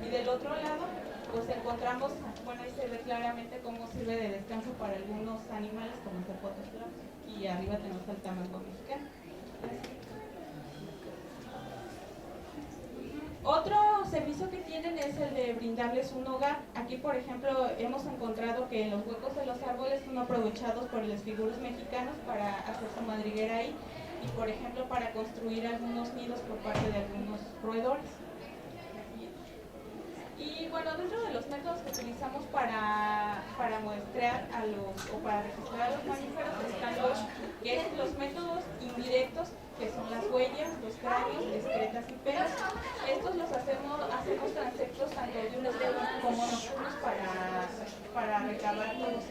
Y del otro lado pues encontramos, bueno, ahí se ve claramente cómo sirve de descanso para algunos animales como el Potos flavus, y arriba tenemos al tamango mexicano. Otro servicio que tienen es el de brindarles un hogar. Aquí, por ejemplo, hemos encontrado que en los huecos de los árboles son aprovechados por los Spigurus mexicanos para hacer su madriguera ahí, y por ejemplo para construir algunos nidos por parte de algunos roedores. Y bueno, dentro de los métodos que utilizamos para muestrear o para registrar a los mamíferos están los métodos indirectos, que son las huellas, los cráneos, excretas y pelos. Estos los hacemos transectos tanto diurnos como nocturnos para recabar todos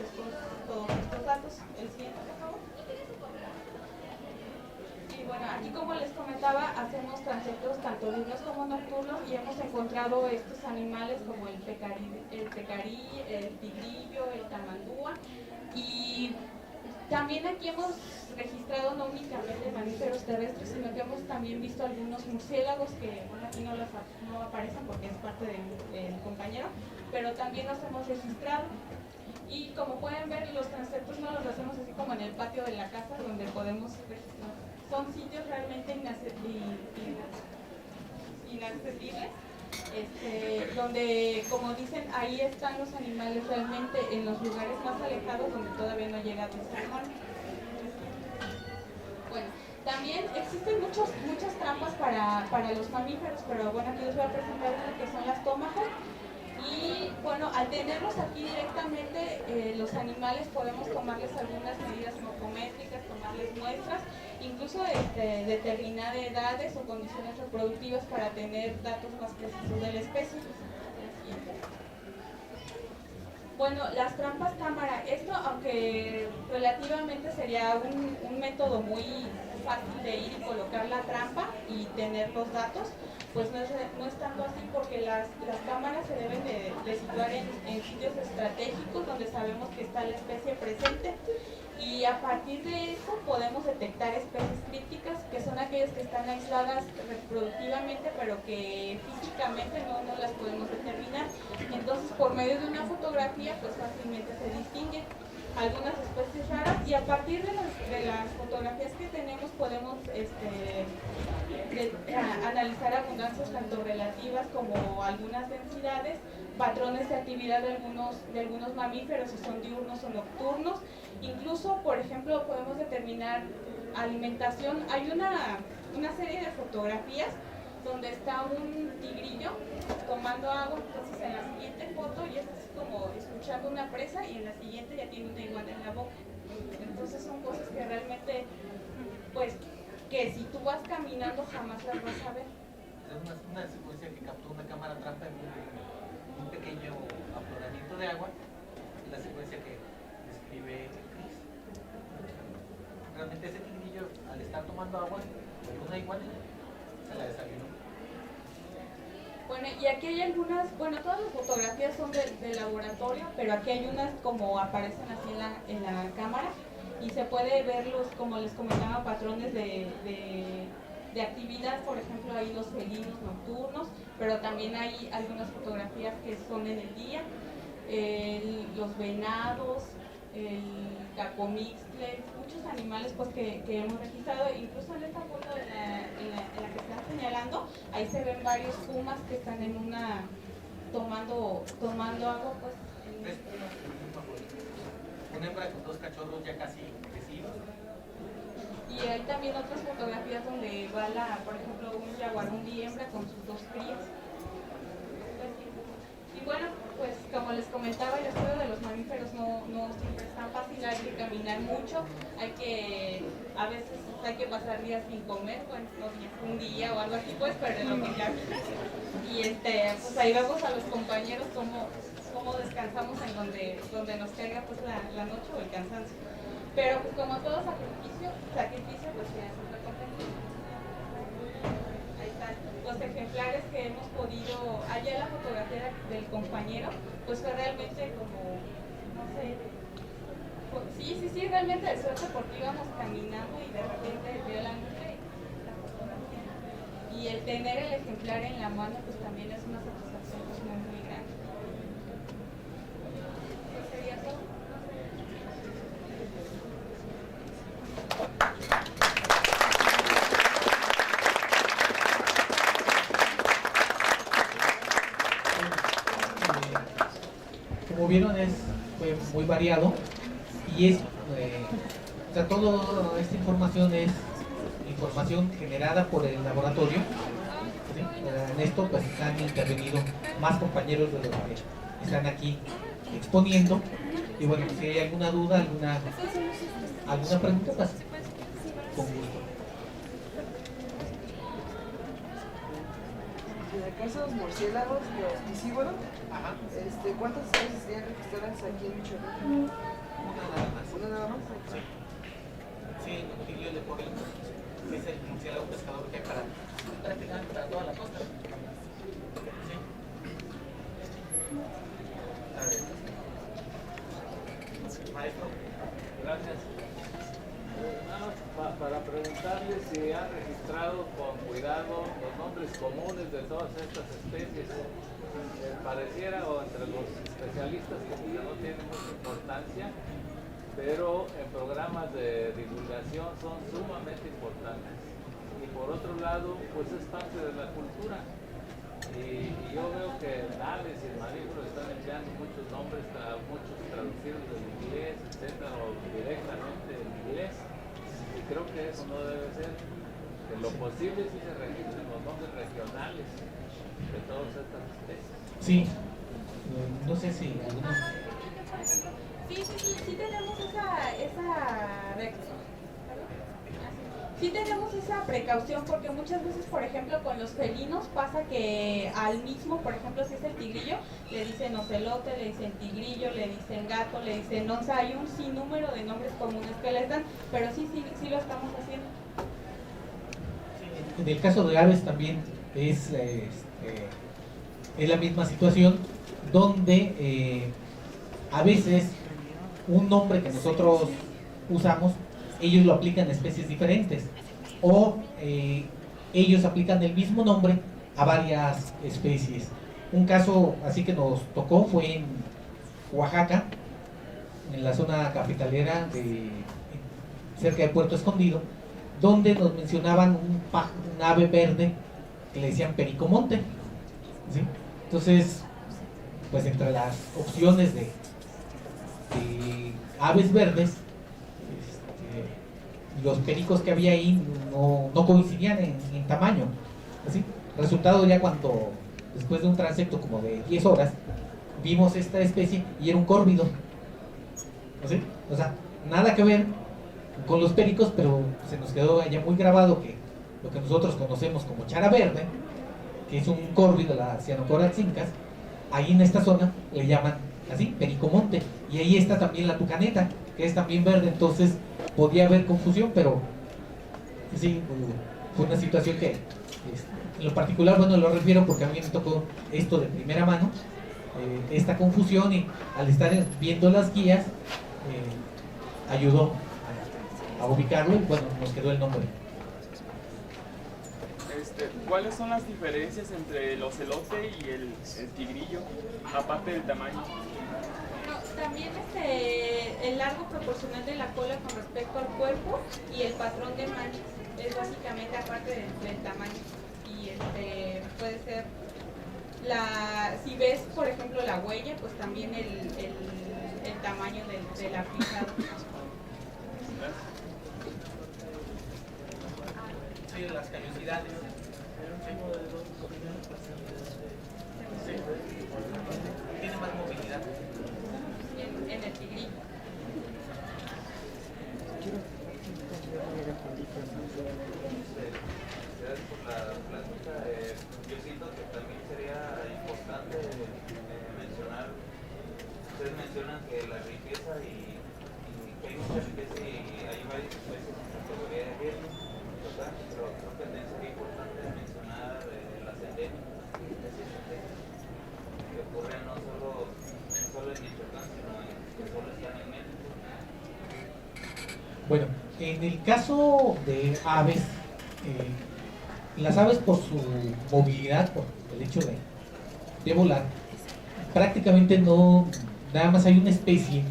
estos datos. El siguiente, por favor. Y bueno, aquí, como les comentaba, hacemos transectos tanto diurnos como nocturnos, y hemos encontrado estos animales como el pecarí, el tigrillo, el tamandúa, y también aquí hemos registrado no únicamente mamíferos terrestres, sino que hemos también visto algunos murciélagos que bueno, aquí no aparecen porque es parte del compañero, pero también los hemos registrado. Y como pueden ver, los transeptos no los hacemos así como en el patio de la casa donde podemos registrar. Son sitios realmente inaccesibles, donde, como dicen, ahí están los animales realmente en los lugares más alejados donde todavía no ha llegado el ser humano. Bueno, también existen muchas trampas para los mamíferos, pero bueno, aquí les voy a presentar una que son las tomahawk. Y bueno, al tenerlos aquí directamente, los animales podemos tomarles algunas medidas morfométricas, tomarles muestras, incluso determinar edades o condiciones reproductivas para tener datos más precisos de la especie. Bueno, las trampas cámara, esto aunque relativamente sería un método muy fácil de ir y colocar la trampa y tener los datos, pues no es tanto así, porque las cámaras se deben de situar en sitios estratégicos donde sabemos que está la especie presente, y a partir de eso podemos detectar especies crípticas, que son aquellas que están aisladas reproductivamente pero que físicamente no las podemos determinar. Entonces, por medio de una fotografía pues fácilmente se distinguen algunas especies raras, y a partir de las fotografías que tenemos podemos analizar abundancias tanto relativas como algunas densidades, patrones de actividad de algunos mamíferos, si son diurnos o nocturnos. Incluso, por ejemplo, podemos determinar alimentación. Hay una serie de fotografías donde está un tigrillo tomando agua, entonces en la siguiente foto ya está así como escuchando una presa, y en la siguiente ya tiene una iguana en la boca. Entonces son cosas que realmente, pues, que si tú vas caminando jamás las vas a ver. Es una secuencia que captura una cámara trampa en un pequeño afloramiento de agua, la secuencia que describe Chris. Realmente ese tigrillo, al estar tomando agua, una iguana se la desayunó. Bueno, y aquí hay algunas, bueno, todas las fotografías son de laboratorio, pero aquí hay unas como aparecen así en la cámara, y se puede ver como les comentaba, patrones de actividad. Por ejemplo, hay los felinos nocturnos, pero también hay algunas fotografías que son en el día, los venados, el cacomixtle, muchos animales pues que hemos registrado. Incluso en esta foto en la que están señalando, ahí se ven varios pumas que están en tomando agua, pues. Una hembra con dos cachorros ya casi crecidos. Y hay también otras fotografías donde va por ejemplo, un jaguarundi hembra con sus dos crías. Y bueno, pues como les comentaba, el estudio de los mamíferos no siempre es tan fácil, hay que caminar mucho, a veces hay que pasar días sin comer, bueno, un día o algo así, pues, pero lo que ya. Y pues ahí vemos a los compañeros cómo descansamos en donde nos carga pues la noche o el cansancio. Pero pues como todo sacrificio pues ya es otra recompensa. Ahí están los ejemplares que hemos podido, allá la fotografía del compañero, pues fue realmente como, no sé, sí, realmente de suerte, porque íbamos caminando y de repente veo la nube y la fotografía. Y el tener el ejemplar en la mano pues también es una satisfacción pues muy grande. Pues sería todo. Como vieron, fue muy variado, y o sea, toda esta información es información generada por el laboratorio. ¿Sí? En esto pues han intervenido más compañeros de los que están aquí exponiendo, y bueno, si hay alguna duda, alguna pregunta, pues con gusto. En el caso de los murciélagos, los piscívoros, ¿cuántas especies serían registradas aquí en Michoacán? Una nada más. ¿Una nada más? Sí. Sí, Noctilio leporino, que es el murciélago pescador que hay prácticamente para toda la costa. Sí. A ver. Maestro. Gracias. de todas estas especies. Pareciera, o entre los especialistas, como que no tiene mucha importancia, pero en programas de divulgación son sumamente importantes. Y por otro lado, pues es parte de la cultura. Y yo veo que aves y mamíferos están empleando muchos nombres, muchos traducidos del inglés, etcétera, o directamente en inglés. Y creo que eso no debe ser. En lo posible si se registren los nombres regionales de todas estas especies. Sí, no sé si Sí tenemos sí tenemos esa precaución, porque muchas veces, por ejemplo, con los felinos pasa que al mismo, por ejemplo, si es el tigrillo, le dicen ocelote, le dicen tigrillo, le dicen gato, le dicen onza, hay un sinnúmero de nombres comunes que les dan, pero sí lo estamos haciendo. en el caso de aves también es la misma situación, donde a veces un nombre que nosotros usamos, ellos lo aplican a especies diferentes, o ellos aplican el mismo nombre a varias especies. Un caso así que nos tocó fue en Oaxaca, en la zona capitalera cerca de Puerto Escondido, donde nos mencionaban un ave verde que le decían pericomonte, ¿sí? Entonces, pues entre las opciones de aves verdes, los pericos que había ahí no coincidían en tamaño, ¿sí? Resultado, ya cuando después de un transecto como de 10 horas vimos esta especie y era un córvido, ¿sí? O sea, nada que ver con los pericos, pero se nos quedó ya muy grabado que lo que nosotros conocemos como chara verde, que es un córvido, la Cyanocorax, ahí en esta zona le llaman así, pericomonte, y ahí está también la tucaneta, que es también verde. Entonces podía haber confusión, pero sí, fue una situación que en lo particular, bueno, lo refiero porque a mí me tocó esto de primera mano, esta confusión, y al estar viendo las guías ayudó a ubicarlo, y bueno, nos quedó el nombre. ¿Cuáles son las diferencias entre el ocelote y el tigrillo, aparte del tamaño? También el largo proporcional de la cola con respecto al cuerpo y el patrón de manchas es básicamente aparte del tamaño. Y puede ser si ves, por ejemplo, la huella, pues también el tamaño del aplicado. Sí, de las callosidades. Sí. Tiene más movilidad. En el tigrillo. Gracias por la plática. Yo siento que también sería importante mencionar, ustedes mencionan que la riqueza y que hay mucha riqueza y hay varias especies en categoría de riesgo, ¿verdad? Pero creo que también sería importante mencionar las endémicas, que ocurren no solo en Michoacán, sino que solo están en México. Bueno, en el caso de aves, las aves por su movilidad, por el hecho de volar, prácticamente nada más hay una especie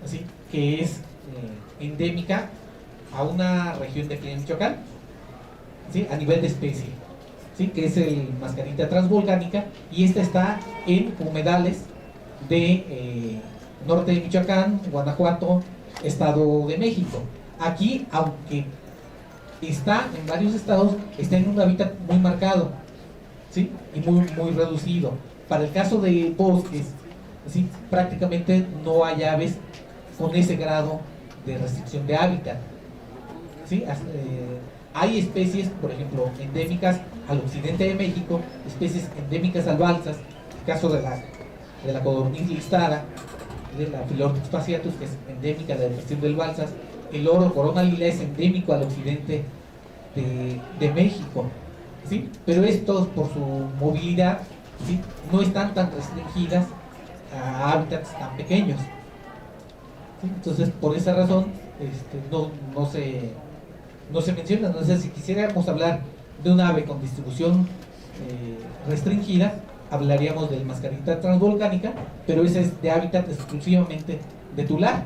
así que es endémica a una región de aquí en Michoacán, ¿sí? A nivel de especie, ¿sí? Que es el mascarita transvolcánica, y esta está en humedales de norte de Michoacán, Guanajuato, Estado de México. Aquí, aunque está en varios estados, está en un hábitat muy marcado, ¿sí? Y muy reducido. Para el caso de bosques, ¿sí? Prácticamente no hay aves con ese grado de restricción de hábitat, ¿sí? Hay especies, por ejemplo, endémicas al occidente de México, especies endémicas al balsas, el caso de la codorniz listada, de la Philornis fasciatus, que es endémica de la región del balsas. El oro corona lila es endémico al occidente de México, ¿sí? Pero estos, por su movilidad, ¿sí? No están tan restringidas a hábitats tan pequeños, ¿sí? Entonces, por esa razón, no se menciona. No sé si quisiéramos hablar de un ave con distribución restringida, hablaríamos del mascarita transvolcánica, pero ese es de hábitat exclusivamente de tular,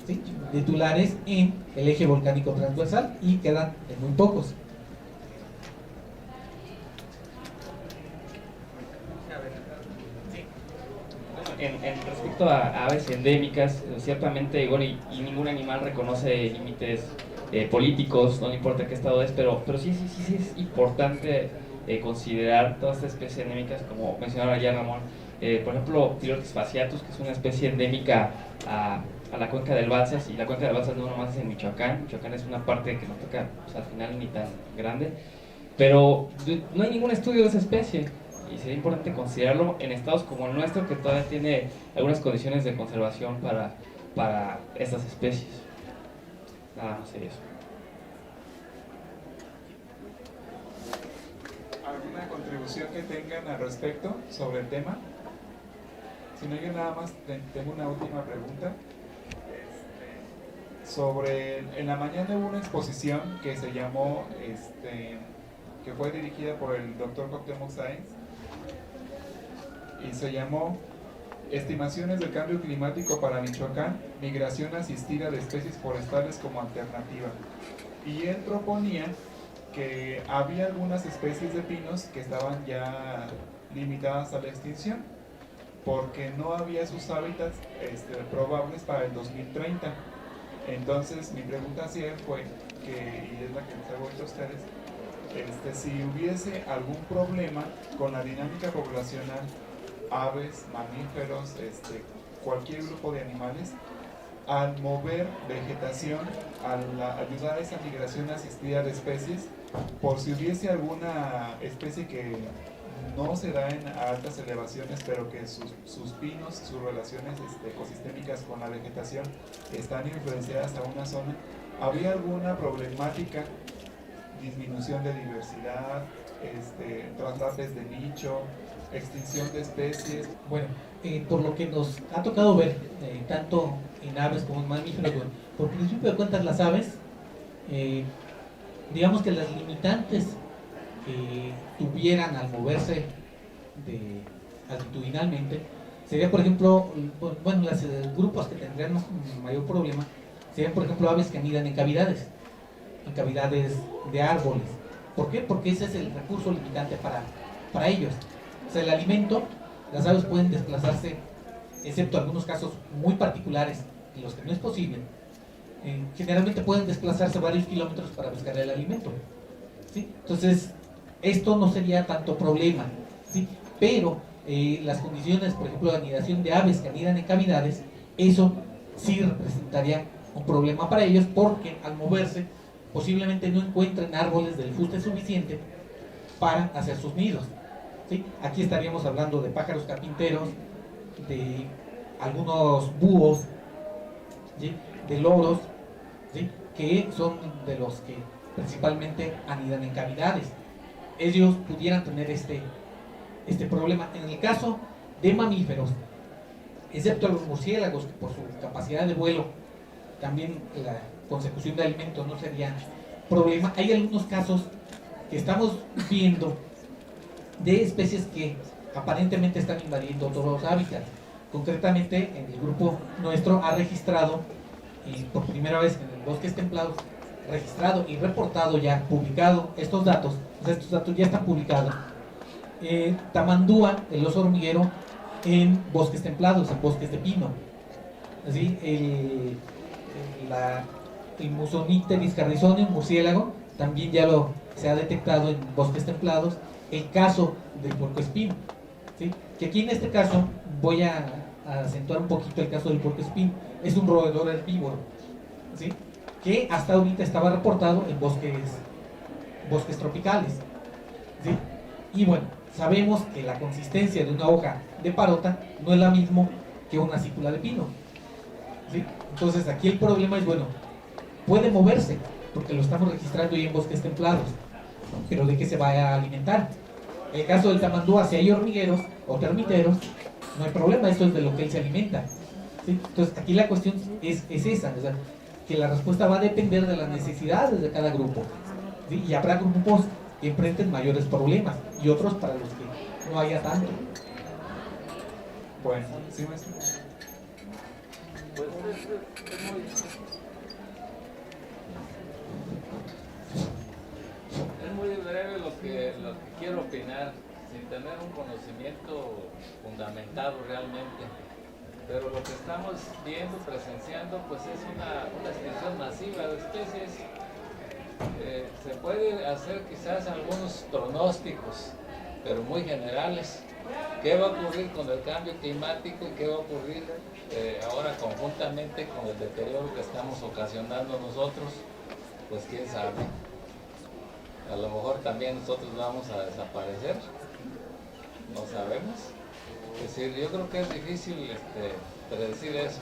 ¿sí? De tulares en el eje volcánico transversal, y quedan de muy pocos. En respecto a aves endémicas, ciertamente, bueno, y ningún animal reconoce límites políticos, no le importa qué estado es, pero sí es importante considerar todas estas especies endémicas, como mencionaba ya Ramón. Por ejemplo, Tylotis fasciatus, que es una especie endémica a la cuenca del Balsas, y la cuenca del Balsas no nomás es en Michoacán. Michoacán es una parte que no toca, pues, al final ni tan grande, pero no hay ningún estudio de esa especie. Y sería importante considerarlo en estados como el nuestro, que todavía tiene algunas condiciones de conservación para estas especies. Nada más sería eso. ¿Alguna contribución que tengan al respecto sobre el tema? Si no, yo nada más tengo una última pregunta. En la mañana hubo una exposición que se llamó, que fue dirigida por el doctor Cuauhtémoc Sáenz, y se llamó Estimaciones del cambio climático para Michoacán, migración asistida de especies forestales como alternativa. Y él proponía que había algunas especies de pinos que estaban ya limitadas a la extinción, porque no había sus hábitats probables para el 2030. Entonces mi pregunta hacia él fue, y es la que les hago a ustedes, si hubiese algún problema con la dinámica poblacional, aves, mamíferos, cualquier grupo de animales, al mover vegetación, al ayudar a esa migración asistida de especies, por si hubiese alguna especie que no se da en altas elevaciones, pero que sus pinos, sus relaciones ecosistémicas con la vegetación están influenciadas a una zona, ¿habría alguna problemática? Disminución de diversidad, traslados de nicho, extinción de especies. Bueno, por lo que nos ha tocado ver, tanto en aves como en mamíferos, bueno, por principio de cuentas las aves, digamos que las limitantes que tuvieran al moverse altitudinalmente, sería por ejemplo, bueno, los grupos que tendrían mayor problema, serían por ejemplo aves que anidan en cavidades de árboles. ¿Por qué? Porque ese es el recurso limitante para ellos. O sea, el alimento, las aves pueden desplazarse, excepto algunos casos muy particulares en los que no es posible, generalmente pueden desplazarse varios kilómetros para buscar el alimento, ¿sí? Entonces, esto no sería tanto problema, ¿sí? Pero las condiciones, por ejemplo, de anidación de aves que anidan en cavidades, eso sí representaría un problema para ellos, porque al moverse posiblemente no encuentren árboles del fuste suficiente para hacer sus nidos, ¿sí? Aquí estaríamos hablando de pájaros carpinteros, de algunos búhos, ¿sí? De loros, ¿sí? Que son de los que principalmente anidan en cavidades. Ellos pudieran tener este problema. En el caso de mamíferos, excepto los murciélagos, que por su capacidad de vuelo, también la consecución de alimentos no sería problema. Hay algunos casos que estamos viendo de especies que aparentemente están invadiendo todos los hábitats. Concretamente, en el grupo nuestro ha registrado por primera vez en el bosques templados, registrado y reportado ya, publicado estos datos, o sea, estos datos ya están publicados. Tamandúa, el oso hormiguero, en bosques templados, en bosques de pino. ¿Sí? El Musonicteris carrizoni, un murciélago, también ya se ha detectado en bosques templados. El caso del puercoespín, ¿sí? Que aquí en este caso voy a acentuar un poquito el caso del puercoespín. Es un roedor herbívoro, ¿sí? Que hasta ahorita estaba reportado en bosques tropicales, ¿sí? Y bueno, sabemos que la consistencia de una hoja de parota no es la misma que una cícula de pino, ¿sí? Entonces aquí el problema es, bueno, puede moverse, porque lo estamos registrando ya en bosques templados, pero ¿de qué se va a alimentar? En el caso del tamandúa, si hay hormigueros o termiteros, no hay problema, eso es de lo que él se alimenta, ¿sí? Entonces aquí la cuestión es esa, o sea, que la respuesta va a depender de las necesidades de cada grupo, ¿sí? Y habrá grupos enfrenten mayores problemas y otros para los que no haya tanto. Bueno, ¿sí, maestro? Pues es muy breve lo que quiero opinar, sin tener un conocimiento fundamentado realmente. Pero lo que estamos viendo, presenciando, pues es una extinción masiva de especies. Se puede hacer quizás algunos pronósticos, pero muy generales. ¿Qué va a ocurrir con el cambio climático y qué va a ocurrir ahora conjuntamente con el deterioro que estamos ocasionando nosotros? Pues quién sabe. A lo mejor también nosotros vamos a desaparecer, no sabemos. Es decir, yo creo que es difícil predecir eso.